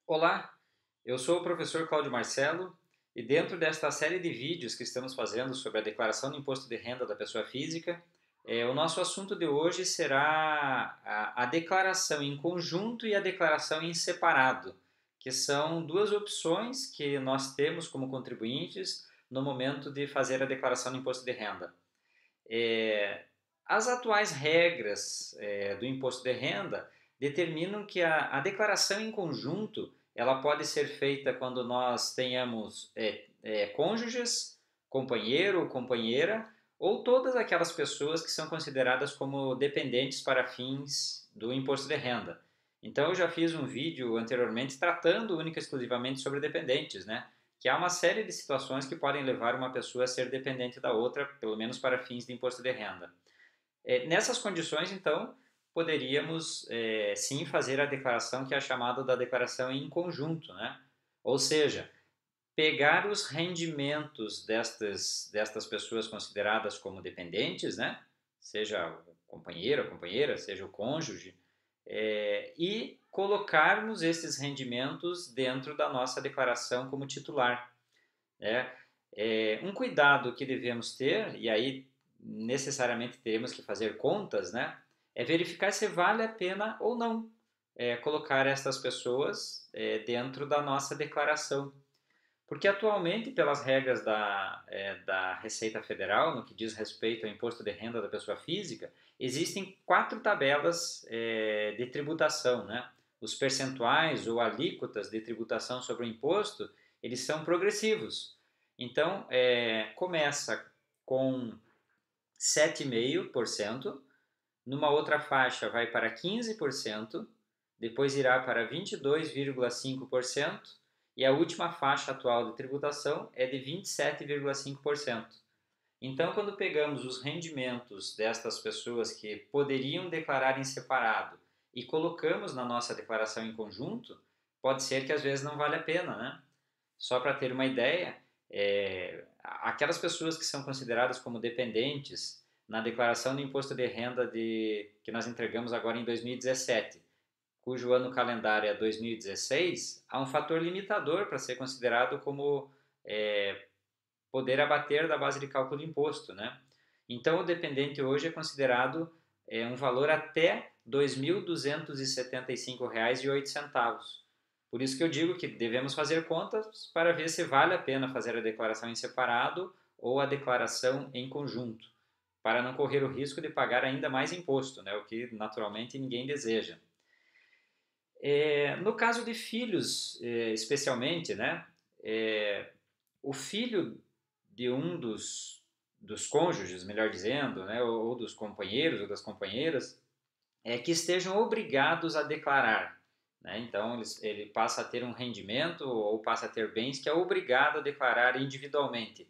Olá, eu sou o professor Cláudio Marcelo e dentro desta série de vídeos que estamos fazendo sobre a declaração do imposto de renda da pessoa física, o nosso assunto de hoje será a declaração em conjunto e a declaração em separado, que são duas opções que nós temos como contribuintes no momento de fazer a declaração do imposto de renda. É, as atuais regras do imposto de renda determinam que a declaração em conjunto ela pode ser feita quando nós tenhamos cônjuges, companheiro ou companheira, ou todas aquelas pessoas que são consideradas como dependentes para fins do imposto de renda. Então eu já fiz um vídeo anteriormente tratando única e exclusivamente sobre dependentes, né? Que há uma série de situações que podem levar uma pessoa a ser dependente da outra, pelo menos para fins de imposto de renda. Nessas condições, então, poderíamos sim fazer a declaração que é a chamada da declaração em conjunto, né? Ou seja, pegar os rendimentos destas pessoas consideradas como dependentes, né? Seja o companheiro, a companheira, seja o cônjuge, e colocarmos esses rendimentos dentro da nossa declaração como titular. Né? Um cuidado que devemos ter, e aí necessariamente teremos que fazer contas, né? É verificar se vale a pena ou não colocar essas pessoas dentro da nossa declaração. Porque atualmente, pelas regras da Receita Federal, no que diz respeito ao imposto de renda da pessoa física, existem quatro tabelas de tributação, né? Os percentuais ou alíquotas de tributação sobre o imposto, eles são progressivos. Então, começa com 7,5%, numa outra faixa vai para 15%, depois irá para 22,5% e a última faixa atual de tributação é de 27,5%. Então, quando pegamos os rendimentos destas pessoas que poderiam declarar em separado e colocamos na nossa declaração em conjunto, pode ser que às vezes não vale a pena, né? Só para ter uma ideia, aquelas pessoas que são consideradas como dependentes na declaração do imposto de renda que nós entregamos agora em 2017, cujo ano calendário é 2016, há um fator limitador para ser considerado como poder abater da base de cálculo de imposto, né? Então, o dependente hoje é considerado um valor até R$ 2.275,08. Por isso que eu digo que devemos fazer contas para ver se vale a pena fazer a declaração em separado ou a declaração em conjunto, para não correr o risco de pagar ainda mais imposto, né? O que naturalmente ninguém deseja. No caso de filhos, especialmente, né? O filho de um dos cônjuges, melhor dizendo, né? Ou dos companheiros ou das companheiras, que estejam obrigados a declarar. Né? Então, ele passa a ter um rendimento ou passa a ter bens que é obrigado a declarar individualmente.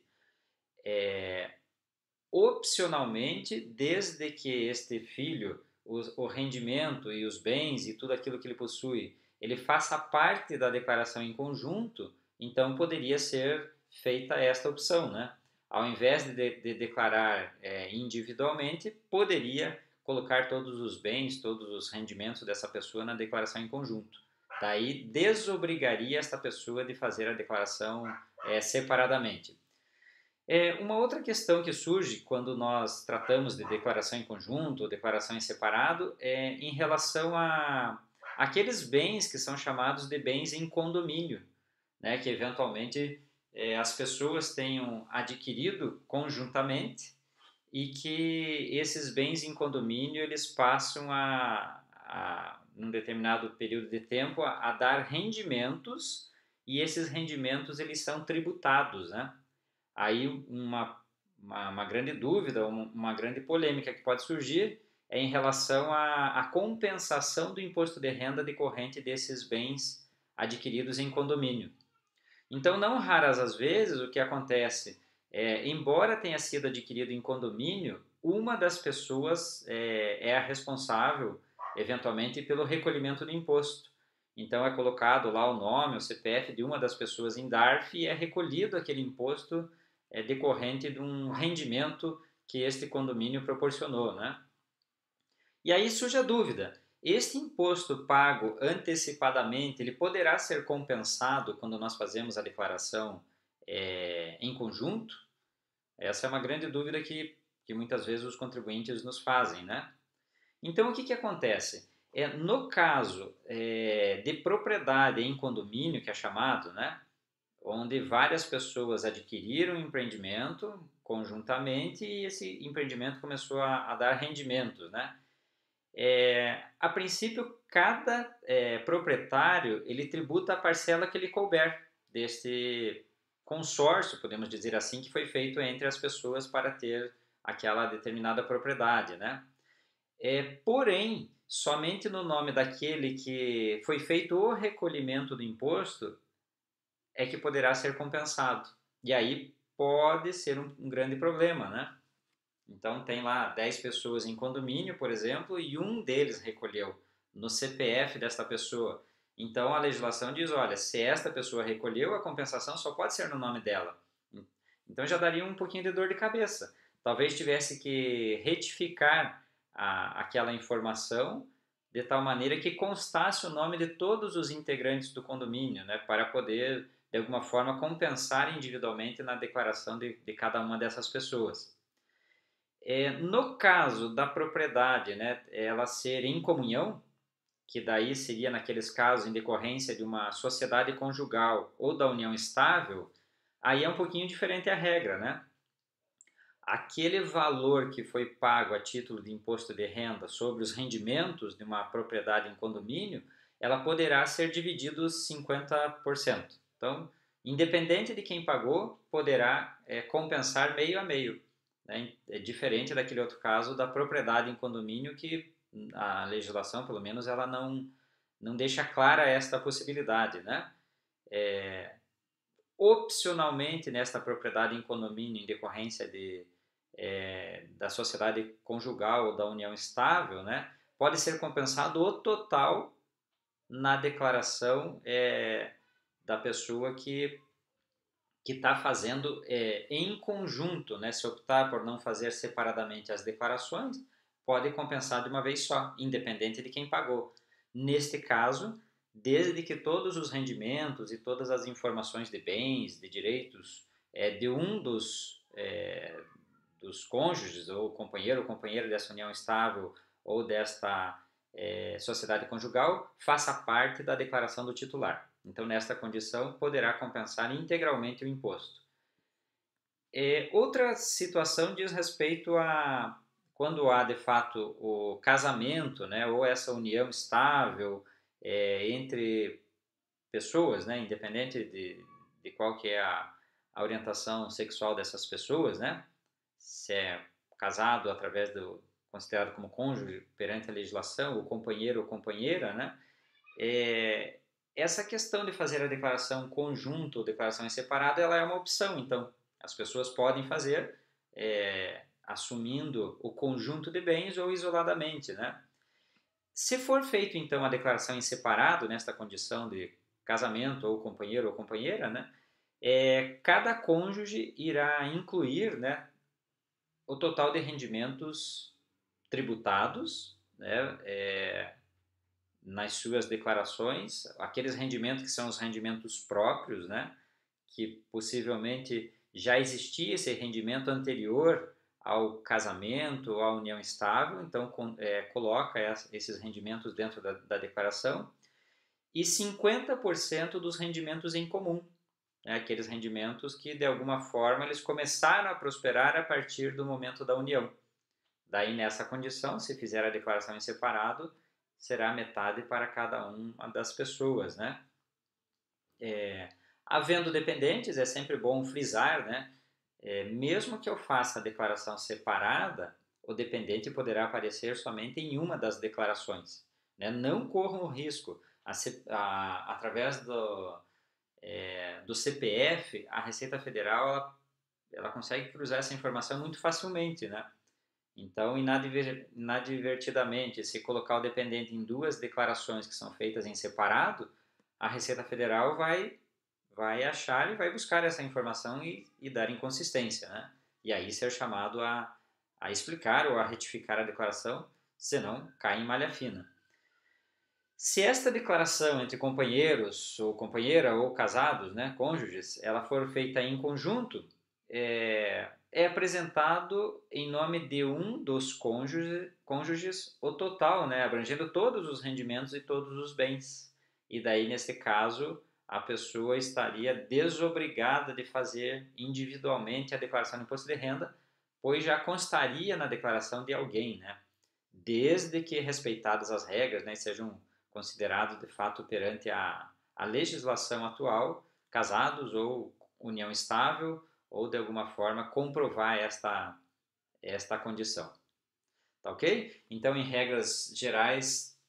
Opcionalmente, desde que este filho, o rendimento e os bens e tudo aquilo que ele possui, ele faça parte da declaração em conjunto, então poderia ser feita esta opção, né? Ao invés de declarar individualmente, poderia colocar todos os bens, todos os rendimentos dessa pessoa na declaração em conjunto. Daí desobrigaria esta pessoa de fazer a declaração separadamente. Uma outra questão que surge quando nós tratamos de declaração em conjunto ou declaração em separado é em relação a aqueles bens que são chamados de bens em condomínio, né, que eventualmente as pessoas tenham adquirido conjuntamente e que esses bens em condomínio eles passam num determinado período de tempo a dar rendimentos e esses rendimentos eles são tributados, né? Aí uma grande dúvida, uma grande polêmica que pode surgir é em relação à compensação do imposto de renda decorrente desses bens adquiridos em condomínio. Então, não raras as vezes, o que acontece embora tenha sido adquirido em condomínio, uma das pessoas é a responsável, eventualmente, pelo recolhimento do imposto. Então, é colocado lá o nome, o CPF de uma das pessoas em DARF e é recolhido aquele imposto decorrente de um rendimento que este condomínio proporcionou, né? E aí surge a dúvida, Este imposto pago antecipadamente, ele poderá ser compensado quando nós fazemos a declaração em conjunto? Essa é uma grande dúvida que muitas vezes os contribuintes nos fazem, né? Então, o que acontece? No caso de propriedade em condomínio, que é chamado, né? Onde várias pessoas adquiriram um empreendimento conjuntamente e esse empreendimento começou a dar rendimentos, né? A princípio, cada proprietário ele tributa a parcela que lhe couber deste consórcio, podemos dizer assim, que foi feito entre as pessoas para ter aquela determinada propriedade, né? Porém, somente no nome daquele que foi feito o recolhimento do imposto é que poderá ser compensado. E aí pode ser um grande problema, né? Então tem lá 10 pessoas em condomínio, por exemplo, e um deles recolheu no CPF desta pessoa. Então a legislação diz, olha, se esta pessoa recolheu, a compensação só pode ser no nome dela. Então já daria um pouquinho de dor de cabeça. Talvez tivesse que retificar aquela informação de tal maneira que constasse o nome de todos os integrantes do condomínio, né, para poder, de alguma forma, compensar individualmente na declaração de cada uma dessas pessoas. No caso da propriedade, né, ela ser em comunhão, que daí seria naqueles casos em decorrência de uma sociedade conjugal ou da união estável, aí é um pouquinho diferente a regra, né? Aquele valor que foi pago a título de imposto de renda sobre os rendimentos de uma propriedade em condomínio, ela poderá ser dividido 50%. Então, independente de quem pagou, poderá compensar meio a meio, né? É diferente daquele outro caso da propriedade em condomínio que a legislação, pelo menos, ela não deixa clara esta possibilidade, né? Opcionalmente, nesta propriedade em condomínio, em decorrência da sociedade conjugal ou da união estável, né, pode ser compensado o total na declaração da pessoa que está fazendo em conjunto, né, se optar por não fazer separadamente as declarações, pode compensar de uma vez só, independente de quem pagou. Neste caso, desde que todos os rendimentos e todas as informações de bens, de direitos de um dos cônjuges, ou companheiro ou companheira dessa união estável ou desta sociedade conjugal, faça parte da declaração do titular. Então, nesta condição, poderá compensar integralmente o imposto. Outra situação diz respeito a quando há, de fato, o casamento, né, ou essa união estável entre pessoas, né, independente de qual que é a orientação sexual dessas pessoas, né, se é casado através do considerado como cônjuge perante a legislação, o companheiro ou companheira, né, essa questão de fazer a declaração conjunta ou declaração em separado, ela é uma opção, então as pessoas podem fazer assumindo o conjunto de bens ou isoladamente, né? Se for feito então a declaração em separado, nesta condição de casamento ou companheiro ou companheira, né, cada cônjuge irá incluir, né, o total de rendimentos tributados, né, nas suas declarações, aqueles rendimentos que são os rendimentos próprios, né, que possivelmente já existia esse rendimento anterior ao casamento, à união estável, então coloca esses rendimentos dentro da declaração, e 50% dos rendimentos em comum, né, aqueles rendimentos que de alguma forma eles começaram a prosperar a partir do momento da união. Daí nessa condição, se fizer a declaração em separado, será metade para cada uma das pessoas, né? Havendo dependentes, é sempre bom frisar, né? Mesmo que eu faça a declaração separada, o dependente poderá aparecer somente em uma das declarações, né? Não corram o risco, através do CPF, a Receita Federal ela consegue cruzar essa informação muito facilmente, né? Então, inadvertidamente, se colocar o dependente em duas declarações que são feitas em separado, a Receita Federal vai achar e vai buscar essa informação e dar inconsistência, né? E aí ser chamado a explicar ou a retificar a declaração, senão cai em malha fina. Se esta declaração entre companheiros ou companheira ou casados, né, cônjuges, ela for feita em conjunto, é apresentado em nome de um dos cônjuges o total, né, abrangendo todos os rendimentos e todos os bens. E daí, nesse caso, a pessoa estaria desobrigada de fazer individualmente a declaração de imposto de renda, pois já constaria na declaração de alguém, né? Desde que respeitadas as regras, né, sejam considerados de fato perante a legislação atual, casados ou união estável, ou de alguma forma comprovar esta condição. Tá ok? Então, em regras gerais,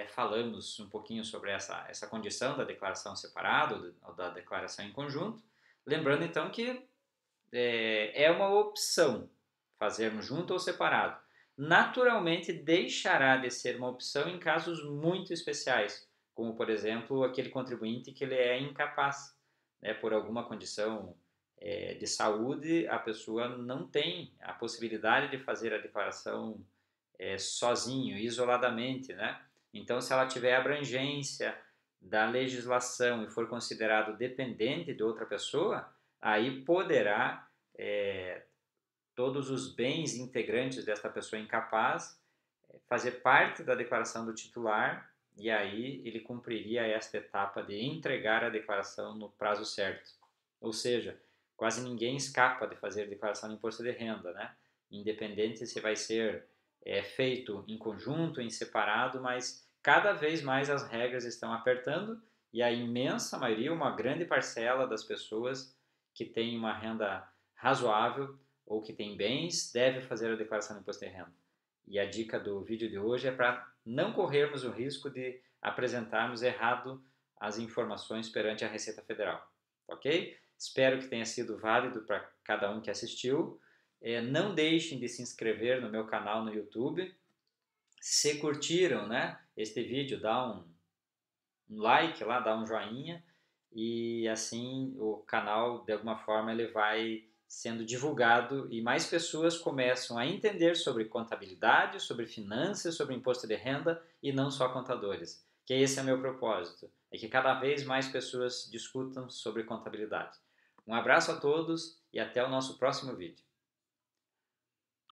falamos um pouquinho sobre essa condição da declaração separada ou da declaração em conjunto. Lembrando então que é uma opção fazermos junto ou separado. Naturalmente deixará de ser uma opção em casos muito especiais, como por exemplo aquele contribuinte que ele é incapaz, né, por alguma condição de saúde, a pessoa não tem a possibilidade de fazer a declaração sozinho, isoladamente, né? Então, se ela tiver abrangência da legislação e for considerado dependente de outra pessoa, aí poderá todos os bens integrantes desta pessoa incapaz fazer parte da declaração do titular e aí ele cumpriria esta etapa de entregar a declaração no prazo certo. Ou seja, quase ninguém escapa de fazer declaração de imposto de renda, né? Independente se vai ser feito em conjunto, em separado, mas cada vez mais as regras estão apertando e a imensa maioria, uma grande parcela das pessoas que tem uma renda razoável ou que tem bens, deve fazer a declaração de imposto de renda. E a dica do vídeo de hoje é para não corrermos o risco de apresentarmos errado as informações perante a Receita Federal. Ok? Espero que tenha sido válido para cada um que assistiu. Não deixem de se inscrever no meu canal no YouTube. Se curtiram, né, este vídeo, dá um like lá, dá um joinha e assim o canal de alguma forma ele vai sendo divulgado e mais pessoas começam a entender sobre contabilidade, sobre finanças, sobre imposto de renda e não só contadores. Que esse é o meu propósito, é que cada vez mais pessoas discutam sobre contabilidade. Um abraço a todos e até o nosso próximo vídeo.